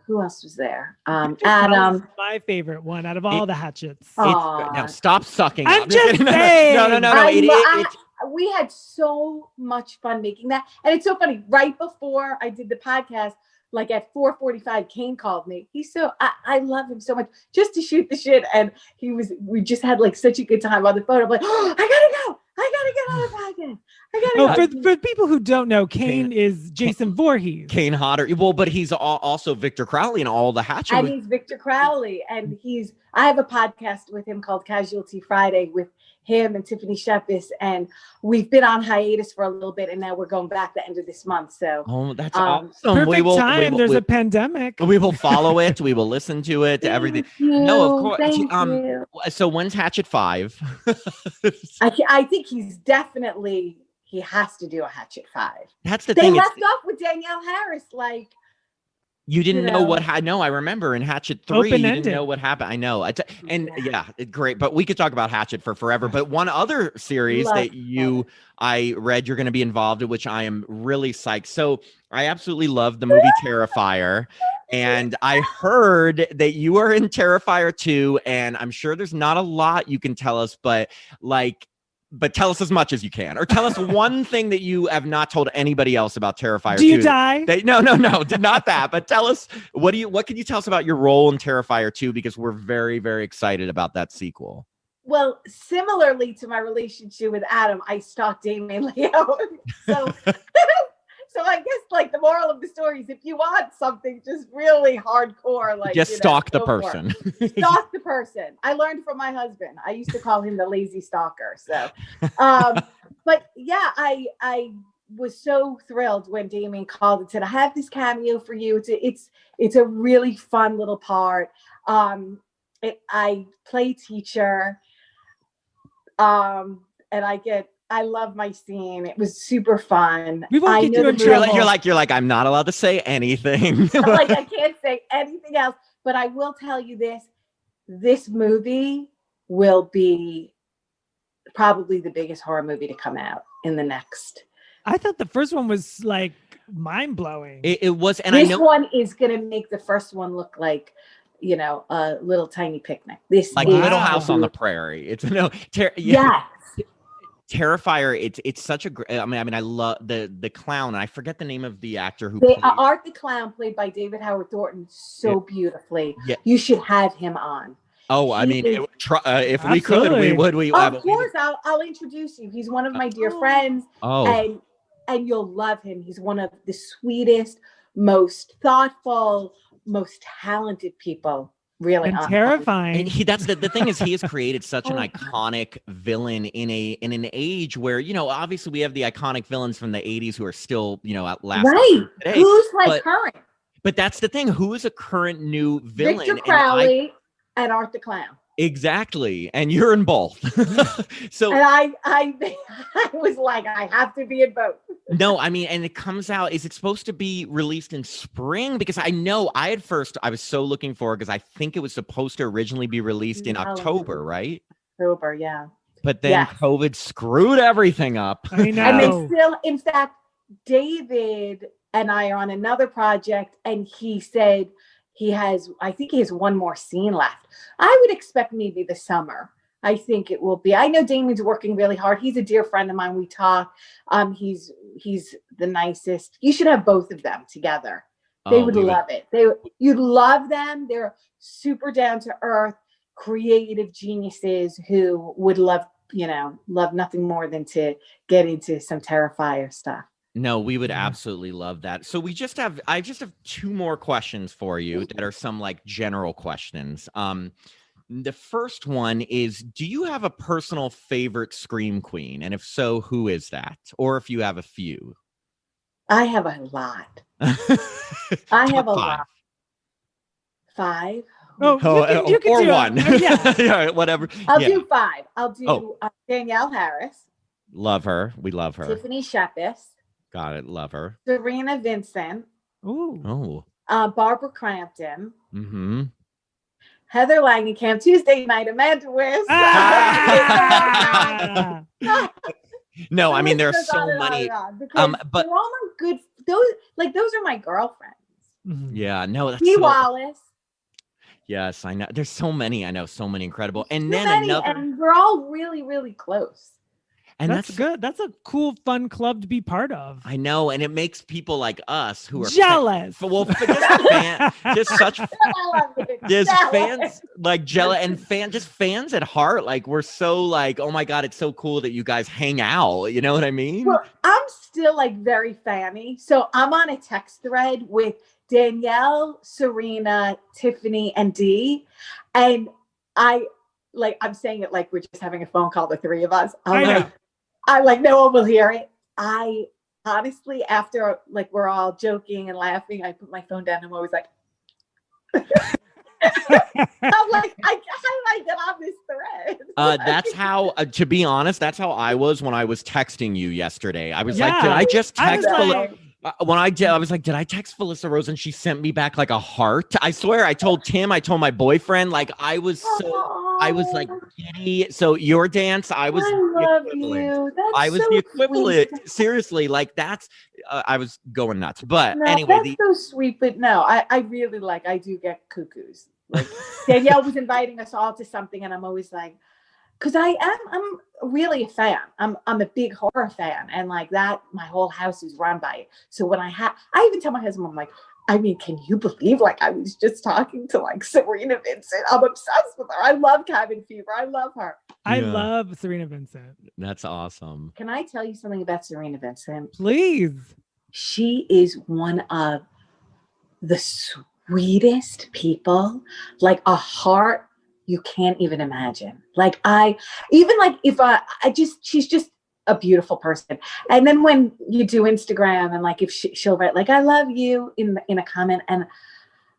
C: who else was there? Adam.
A: My favorite one out of all the Hatchets.
B: Now stop sucking.
A: I'm just saying.
B: No.
C: We had so much fun making that. And it's so funny. Right before I did the podcast, like at 4:45, Kane called me. I love him so much just to shoot the shit. And we just had like such a good time on the phone. I'm like, oh, I gotta go. I gotta get on the podcast.
A: For people who don't know, Kane is Jason Voorhees.
B: Kane Hodder. Well, but he's also Victor Crowley and all the Hatchet.
C: And he's Victor Crowley. And I have a podcast with him called Casualty Friday with him and Tiffany Shepis. And we've been on hiatus for a little bit. And now we're going back the end of this month. So
B: that's awesome.
A: Perfect time. There's a pandemic.
B: We will follow it. We will listen to it. Everything. No, of course.
C: Thank you.
B: So when's Hatchet 5?
C: I think he has to do a Hatchet 5.
B: That's the
C: they
B: thing.
C: They left off with Danielle Harris, like.
B: You didn't know what I know. I remember in Hatchet 3, you didn't know what happened. I know. Great. But we could talk about Hatchet for forever. But one other series I read you're going to be involved in, which I am really psyched. So I absolutely love the movie Terrifier. And I heard that you are in Terrifier 2. And I'm sure there's not a lot you can tell us, but tell us as much as you can, or tell us one thing that you have not told anybody else about Terrifier 2.
A: Do you die?
B: No, not that. But tell us, what can you tell us about your role in Terrifier 2? Because we're very, very excited about that sequel.
C: Well, similarly to my relationship with Adam, I stalked Damien Leone. So I guess like the moral of the story is if you want something just really hardcore, like
B: just stalk the person.
C: Stalk the person. I learned from my husband. I used to call him the lazy stalker. So, but yeah, I was so thrilled when Damien called and said, "I have this cameo for you. It's a really fun little part. I play teacher, and I love my scene. It was super fun.
A: We won't get you in trouble.
B: You're like, I'm not allowed to say anything.
C: Like, I can't say anything else. But I will tell you this. This movie will be probably the biggest horror movie to come out in the next.
A: I thought the first one was like mind-blowing.
B: It was. And
C: this one is going to make the first one look like, you know, a little tiny picnic. This
B: like Little House on the Prairie. It's
C: yes.
B: Terrifier, it's such a great. I mean, I love the clown. I forget the name of the actor who played
C: Art the Clown, played by David Howard Thornton, beautifully. Yeah. You should have him on.
B: Oh, I mean, if we could, we would.
C: Of course, I'll introduce you. He's one of my dear friends. Oh, and you'll love him. He's one of the sweetest, most thoughtful, most talented people. Really
A: and terrifying.
B: And that's the thing is he has created such an iconic villain in an age where, you know, obviously we have the iconic villains from the 80s who are still, you know, at last
C: right. Today. Who's current?
B: But that's the thing. Who is a current new villain?
C: Victor Crowley and Art the Clown.
B: Exactly. And you're in both. So
C: and I was like, I have to be in both.
B: No, I mean, and it comes out, is it supposed to be released in spring? Because I know I was so looking forward because I think it was supposed to originally be released in October, right?
C: October, yeah.
B: But then COVID screwed everything up.
A: I know.
C: And they still, in fact, David and I are on another project and he said, I think he has one more scene left. I would expect maybe the summer. I think it will be. I know Damien's working really hard. He's a dear friend of mine. We talk. He's the nicest. You should have both of them together. They would love it. You'd love them. They're super down to earth, creative geniuses who would love nothing more than to get into some Terrifier stuff.
B: No, we would absolutely love that. So I just have two more questions for you that are some like general questions. The first one is, do you have a personal favorite Scream Queen? And if so, who is that? Or if you have a few.
C: I have a lot. I have a lot. 5.
A: Oh, you can
B: or
A: do
B: one. Yeah, whatever.
C: I'll do 5. I'll do Danielle Harris.
B: Love her. We love her.
C: Tiffany Shepis.
B: Got it. Love her.
C: Serena Vincent.
A: Ooh.
B: Oh.
C: Barbara Crampton.
B: Mm-hmm.
C: Heather Langenkamp. Tuesday night. Amanda Wiss.
B: No, I mean there's so many. But
C: they're all my good. Those are my girlfriends.
B: Yeah. No. That's
C: Dee Wallace.
B: Yes, I know. There's so many. I know so many incredible. And
C: So
B: then
C: many,
B: another.
C: and we're all really, really close.
B: And
A: that's good. That's a cool, fun club to be part of.
B: I know, and it makes people like us who are
A: jealous.
B: Just fans like jealous and fans at heart. Like we're so like, oh my God, it's so cool that you guys hang out. You know what I mean?
C: Well, I'm still like very fanny. So I'm on a text thread with Danielle, Serena, Tiffany, and Dee. And I'm saying it like we're just having a phone call, the three of us. I like, no one will hear it. I honestly, after like we're all joking and laughing, I put my phone down and I'm always like, I'm like, I get on this thread.
B: That's how, to be honest, that's how I was when I was texting you yesterday. I was like, did I just text? I was like, did I text Felissa Rose and she sent me back like a heart? I swear, I told Tim, I told my boyfriend, like I was like giddy. So your dance, I was
C: love you. That's
B: the equivalent. Sweet. Seriously, like that's I was going nuts. But anyway,
C: that's so sweet. But no, I really I do get cuckoos. Like Danielle was inviting us all to something, and I'm always like, because I'm really a fan. I'm a big horror fan, and like that, my whole house is run by it. So when I even tell my husband, I'm like, I mean, can you believe like I was just talking to like Serena Vincent? I'm obsessed with her. I love Cabin Fever. I love her.
A: I love Serena Vincent.
B: That's awesome.
C: Can I tell you something about Serena Vincent?
A: Please.
C: She is one of the sweetest people, like a heart you can't even imagine. Like she's just a beautiful person. And then when you do Instagram and like if she'll write like I love you in a comment, and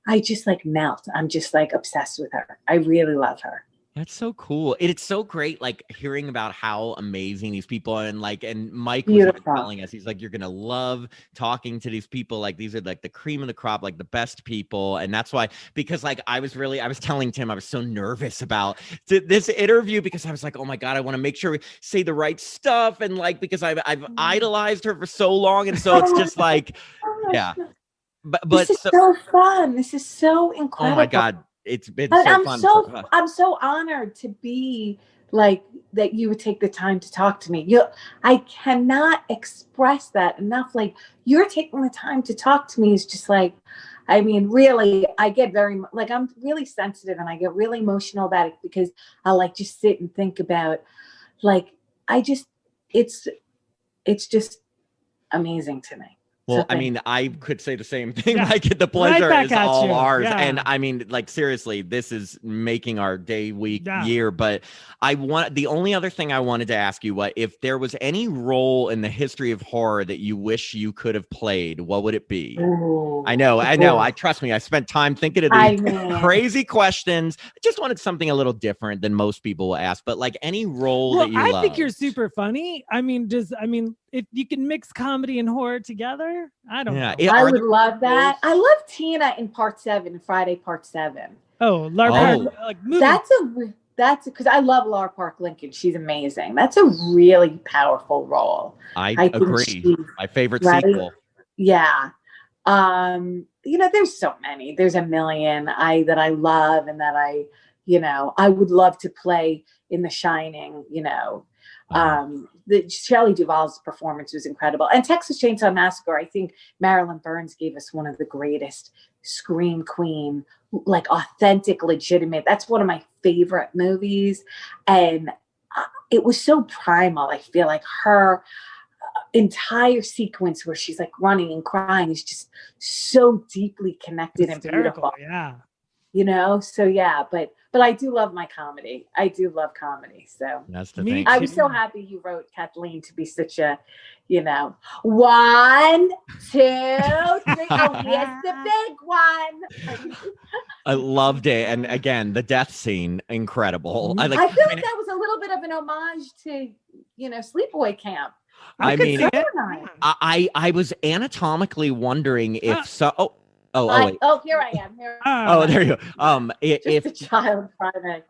C: I just like melt. I'm just like obsessed with her. I really love her.
B: That's so cool. It's so great, like hearing about how amazing these people are, and Mike was telling us, he's like, you're gonna love talking to these people. Like these are like the cream of the crop, like the best people. And that's why, because like I was telling Tim, I was so nervous about this interview because I was like, oh my God, I want to make sure we say the right stuff. And like, because I've idolized her for so long. And so it's just like, yeah. But
C: this is so fun. This is so incredible.
B: Oh my God. It's been so fun.
C: I'm so honored to be like that. You would take the time to talk to me. I cannot express that enough. Like you're taking the time to talk to me is just like, I mean, really, I get very like I'm really sensitive and I get really emotional about it because I like just sit and think about like it's just amazing to me.
B: Well, I mean, I could say the same thing. Yeah. Like the pleasure is all ours. Yeah. And I mean, like, seriously, this is making our day, week, year. But the only other thing I wanted to ask you, if there was any role in the history of horror that you wish you could have played, what would it be?
C: Ooh.
B: I know. Trust me, I spent time thinking of these crazy questions. I just wanted something a little different than most people will ask, but like any role that you love.
A: I think you're super funny. If you can mix comedy and horror together, I don't know.
C: I would love that. I love Tina in Part 7, Friday Part 7.
A: Oh, Lara Park, like movie.
C: That's because I love Lara Park Lincoln. She's amazing. That's a really powerful role.
B: I agree. My favorite sequel.
C: Yeah. there's so many. There's a million that I love and that I would love to play in The Shining, the Shelley Duvall's performance was incredible. And Texas Chainsaw Massacre, I think Marilyn Burns gave us one of the greatest scream queen, like authentic, legitimate. That's one of my favorite movies. And it was so primal. I feel like her entire sequence where she's like running and crying is just so deeply connected and beautiful.
A: Yeah.
C: So yeah, but I do love my comedy. I do love comedy. So
B: that's the thing.
C: I was so happy you wrote Kathleen to be such a, 1, 2, 3. Oh, here's the big one.
B: I loved it. And again, the death scene, incredible.
C: I feel like that was a little bit of an homage to, Sleepaway Camp.
B: I mean, I was anatomically wondering if wait.
C: Here I am.
B: There you go. If
C: a child crying.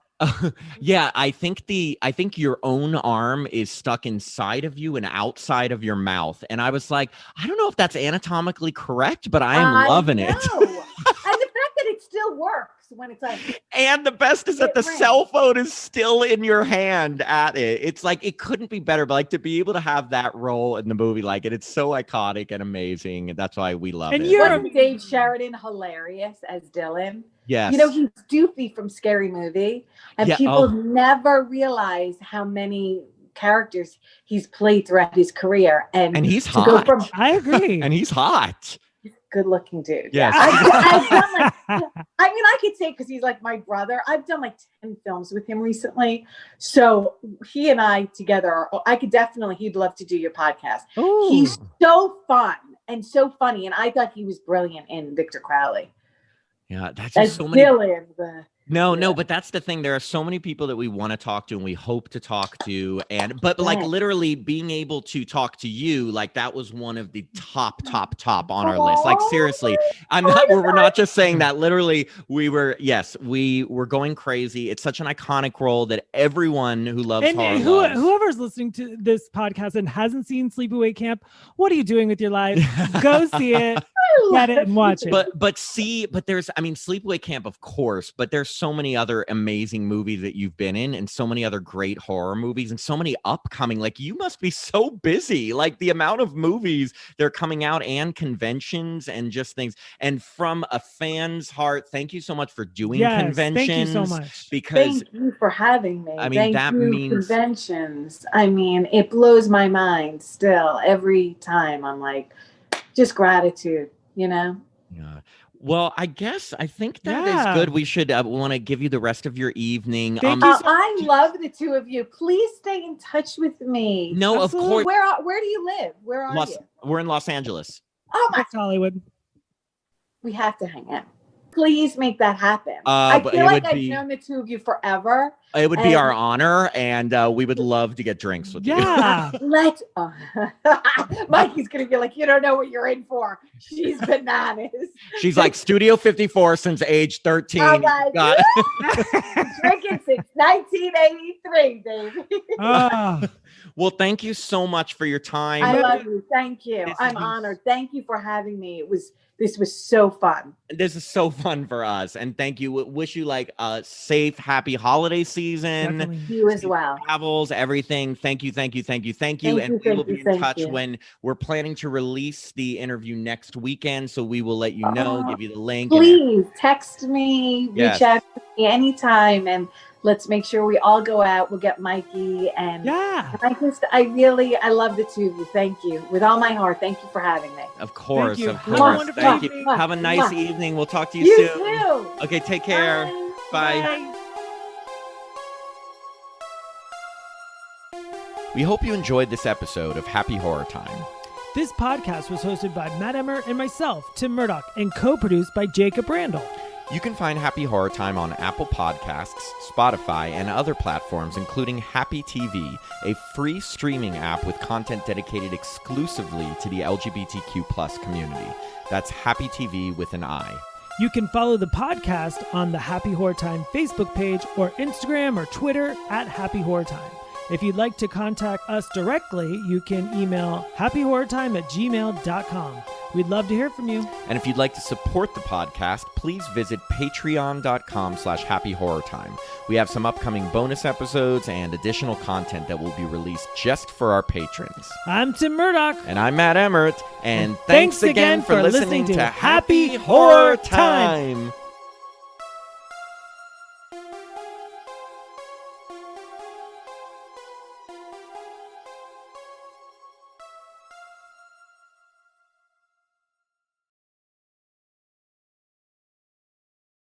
B: Yeah, I think your own arm is stuck inside of you and outside of your mouth. And I was like, I don't know if that's anatomically correct, but I am loving it.
C: And the fact that it still works when it's like.
B: And the best is that the cell phone is still in your hand at it. It's like, it couldn't be better, but like to be able to have that role in the movie like it, it's so iconic and amazing. And that's why we love it.
C: Wasn't Dave Sheridan hilarious as Dylan?
B: Yes.
C: He's Doofy from Scary Movie. And people never realize how many characters he's played throughout his career. And
B: he's hot.
A: I agree.
B: And he's hot.
C: Good looking dude.
B: Yes.
C: I've done I could say because he's like my brother. I've done like 10 films with him recently. So he and I together, he'd love to do your podcast.
A: Ooh.
C: He's so fun and so funny. And I thought he was brilliant in Victor Crowley.
B: Yeah, that's just so many.
C: Dylan,
B: No, but that's the thing. There are so many people that we want to talk to and we hope to talk to. But literally being able to talk to you, like that was one of the top on our list. Like seriously, we're not just saying that. Literally, we were going crazy. It's such an iconic role that everyone who loves horror loves.
A: Whoever's listening to this podcast and hasn't seen Sleepaway Camp, what are you doing with your life? Go see it. Get it and watch it.
B: But there's, Sleepaway Camp, of course, but there's so many other amazing movies that you've been in and so many other great horror movies and so many upcoming. Like you must be so busy, like the amount of movies that are coming out and conventions and just things. And from a fan's heart, thank you so much for doing conventions.
A: Thank you so much.
B: Because
C: thank you for having me.
B: That means
C: conventions. It blows my mind still every time. I'm like, just gratitude.
B: Yeah. Well, I think that is good. We should want to give you the rest of your evening.
C: I love the two of you. Please stay in touch with me.
B: No,
C: Absolutely.
B: of course.
C: Where do you live? Where are you?
B: We're in Los Angeles.
C: Oh my!
A: Hollywood.
C: We have to hang out. Please make that happen. I feel like I've known the two of you forever.
B: It would be our honor, and we would love to get drinks with you.
A: Yeah.
C: Mikey's going to be like, you don't know what you're in for. She's bananas.
B: She's like Studio 54 since age 13.
C: Oh my God. Drinking since 1983, baby.
B: Well, thank you so much for your time.
C: I love you. Thank you. I'm honored. Thank you for having me. This was so fun.
B: This is so fun for us. And thank you. Wish you like a safe, happy holiday season.
A: Definitely.
C: You as well.
B: Travels, everything. Thank you. And we will be in touch when we're planning to release the interview next weekend. So we will let you know, give you the link.
C: Please text me, reach out to me anytime. And let's make sure we all go out. We'll get Mikey. And I love the two of you. Thank you. With all my heart. Thank you for having me.
B: Of course.
A: Thank
B: you. Have a nice evening. We'll talk to you soon.
C: Too.
B: Okay, take care. Bye.
C: Bye.
B: We hope you enjoyed this episode of Happy Horror Time.
A: This podcast was hosted by Matt Emmer and myself, Tim Murdoch, and co-produced by Jacob Randall.
B: You can find Happy Horror Time on Apple Podcasts, Spotify, and other platforms, including Happy TV, a free streaming app with content dedicated exclusively to the LGBTQ+ community. That's Happy TV with an I.
A: You can follow the podcast on the Happy Horror Time Facebook page or Instagram or Twitter at Happy Horror Time. If you'd like to contact us directly, you can email happyhorrortime@gmail.com. We'd love to hear from you.
B: And if you'd like to support the podcast, please visit patreon.com/happyhorrortime. We have some upcoming bonus episodes and additional content that will be released just for our patrons.
A: I'm Tim Murdoch.
B: And I'm Matt Emmert. And
A: Thanks
B: thanks again for listening to Happy Horror Time.